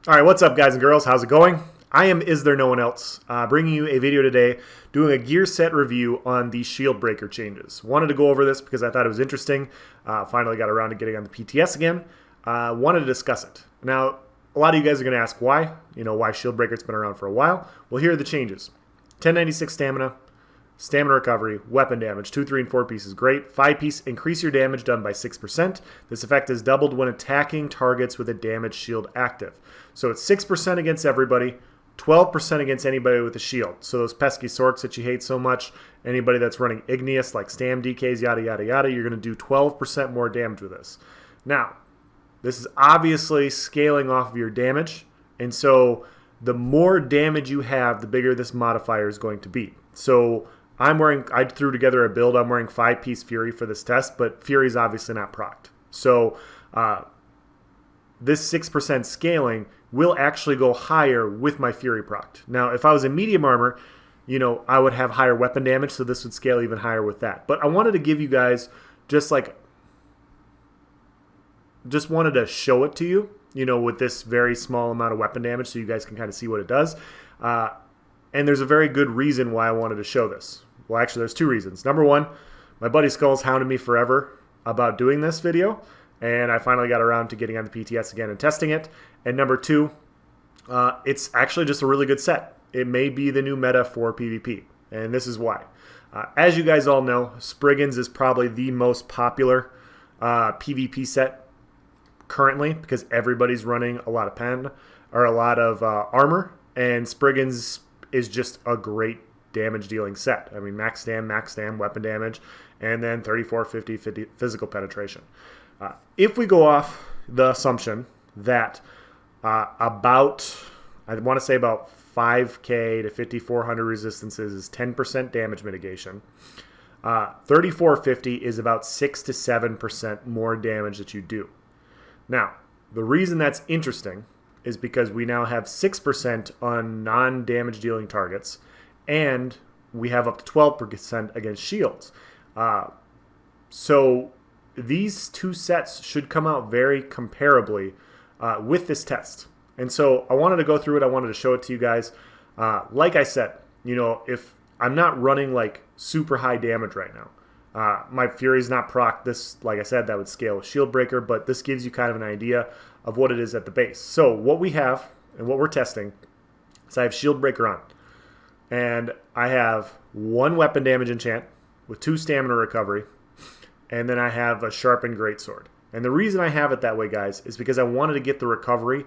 All right, what's up, guys and girls? How's it going? I am Is There No One Else, bringing you a video today doing a gear set review on the Shieldbreaker changes. Wanted to go over this because I thought it was interesting. Finally got around to getting on the PTS again. Wanted to discuss it. Now, a lot of you guys are going to ask why. You know, why Shieldbreaker? It's been around for a while. Well, here are the changes. 1096 stamina, stamina recovery, weapon damage, 2, 3, and 4 pieces, great. 5 piece, increase your damage done by 6%. This effect is doubled when attacking targets with a damage shield active. So it's 6% against everybody, 12% against anybody with a shield. So those pesky sorks that you hate so much, anybody that's running igneous like stam DKs, yada, yada, yada, you're going to do 12% more damage with this. Now, this is obviously scaling off of your damage, and so the more damage you have, the bigger this modifier is going to be. So I threw together a build. I'm wearing 5-piece Fury for this test, but Fury is obviously not procced. So this 6% scaling will actually go higher with my Fury procced. Now, if I was in medium armor, you know, I would have higher weapon damage, so this would scale even higher with that. But I wanted to give you guys just wanted to show it to you, you know, with this very small amount of weapon damage so you guys can kind of see what it does. And there's a very good reason why I wanted to show this. Well, actually, there's 2 reasons. Number 1, my buddy Skull's hounded me forever about doing this video, and I finally got around to getting on the PTS again and testing it. And number 2, it's actually just a really good set. It may be the new meta for PvP, and this is why. As you guys all know, Spriggans is probably the most popular PvP set currently because everybody's running a lot of pen or a lot of armor, and Spriggans is just a great damage dealing set. I mean, max stam, weapon damage, and then 34, 50 physical penetration. If we go off the assumption that about 5k to 5400 resistances is 10% damage mitigation, 3450 is about 6 to 7% more damage that you do. Now, the reason that's interesting is because we now have 6% on non-damage dealing targets, and we have up to 12% against shields. So these 2 sets should come out very comparably with this test. And so I wanted to go through it. I wanted to show it to you guys. Like I said, you know, if I'm not running like super high damage right now, my Fury's not proc. This, like I said, that would scale with Shieldbreaker, but this gives you kind of an idea of what it is at the base. So what we have and what we're testing is I have Shieldbreaker on, and I have 1 weapon damage enchant with 2 stamina recovery, and then I have a sharpened greatsword. And the reason I have it that way, guys, is because I wanted to get the recovery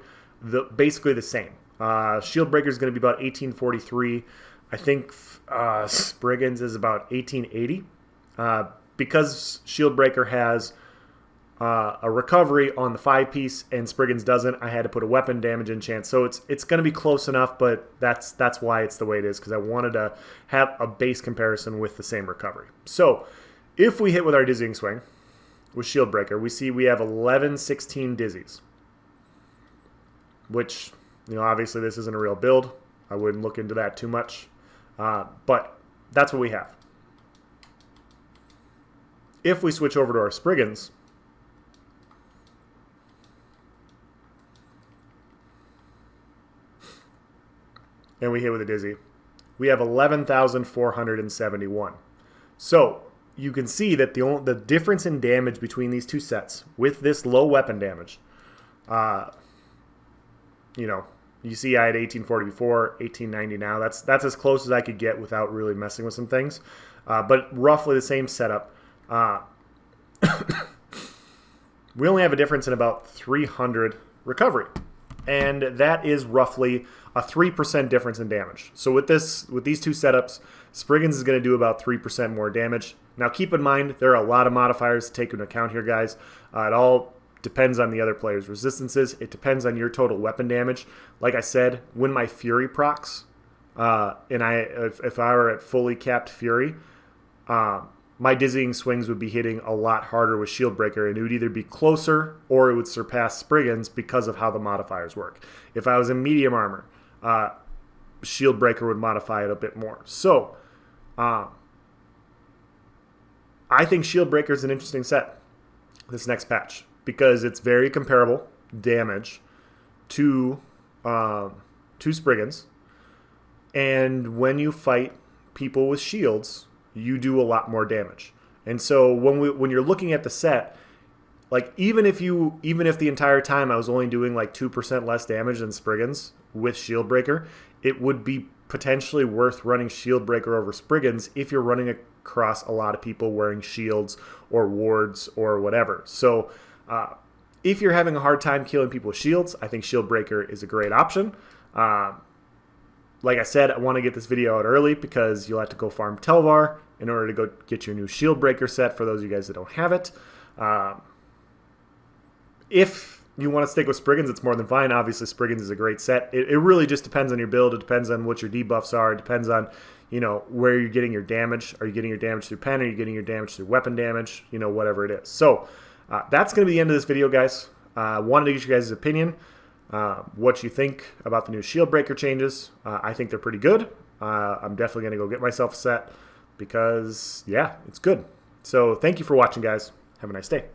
basically the same. Shieldbreaker is going to be about 1843. I think Spriggans is about 1880. Because Shieldbreaker has a recovery on the 5-piece and Spriggans doesn't, I had to put a weapon damage enchant. So it's going to be close enough, but that's why it's the way it is, because I wanted to have a base comparison with the same recovery. So if we hit with our Dizzying Swing with Shieldbreaker, we see we have 1116 dizzies, which, you know, obviously this isn't a real build. I wouldn't look into that too much, but that's what we have. If we switch over to our Spriggans, and we hit with a Dizzy, we have 11,471. So you can see that the difference in damage between these 2 sets with this low weapon damage, you know, you see I had 1840 before, 1890 now. That's as close as I could get without really messing with some things, but roughly the same setup. We only have a difference in about 300 recovery, and that is roughly a 3% difference in damage. So with these 2 setups, Spriggans is going to do about 3% more damage. Now keep in mind, there are a lot of modifiers to take into account here, guys. It all depends on the other player's resistances. It depends on your total weapon damage. Like I said, when my Fury procs, and if I were at fully capped Fury, my Dizzying Swings would be hitting a lot harder with Shieldbreaker, and it would either be closer or it would surpass Spriggans because of how the modifiers work. If I was in medium armor, Shieldbreaker would modify it a bit more. So I think Shieldbreaker is an interesting set this next patch because it's very comparable damage to two Spriggans, and when you fight people with shields, you do a lot more damage. And so when you're looking at the set, like even if the entire time I was only doing like 2% less damage than Spriggans with Shieldbreaker, it would be potentially worth running Shieldbreaker over Spriggans if you're running across a lot of people wearing shields or wards or whatever. So if you're having a hard time killing people with shields, I think Shieldbreaker is a great option. Like I said, I want to get this video out early because you'll have to go farm Telvar in order to go get your new Shieldbreaker set for those of you guys that don't have it. If you want to stick with Spriggans, it's more than fine. Obviously, Spriggans is a great set. It really just depends on your build. It depends on what your debuffs are. It depends on, where you're getting your damage. Are you getting your damage through pen? Are you getting your damage through weapon damage? Whatever it is. So that's going to be the end of this video, guys. Wanted to get you guys' opinion. What you think about the new Shieldbreaker changes. I think they're pretty good. I'm definitely going to go get myself a set because, yeah, it's good. So thank you for watching, guys. Have a nice day.